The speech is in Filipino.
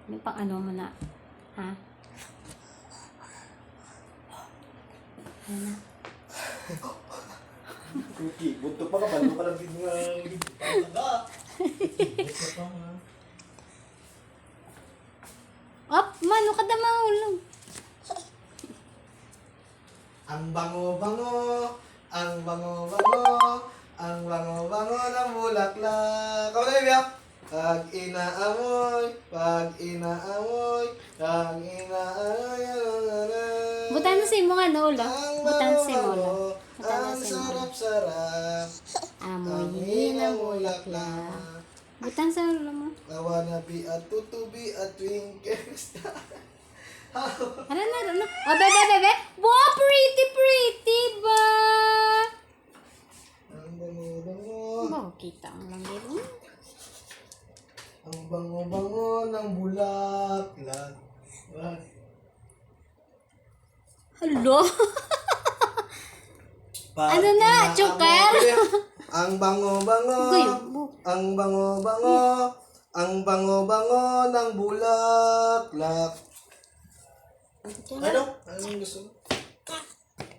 May pang ano mo na. Ha? Ano na? Cookie, bunto pa ka, balo ka lang din nga. Op, mano ka na mahulog. Ang bango-bango, ang bango-bango, ang bango-bango ng bulaklak. Kamu na, Bibiyak? Pag inaamoy, pag inaamoy, pag inaamoy, Butan na si mo nga, no, ulo. ang Butan na si mo, ulo. bango-bango, Butan na ang si mo. sarap-sarap. Amoy ng bulaklak. Butan sa ulo mo. I wanna be a tutubi, a twinkle star. Ano na, ano? Oh, bebe, bebe. Wow, pretty, pretty ba? Ang bango-bango, Oh, kita ang lang yun. ang bango-bango ng bulaklak. What? Hello? Pag Ano na, inaamoy- Joker? Ang bango-bango, Gaybo. ang bango-bango, ang bango-bango ng bulaklak. Ano? Anong gusto mo?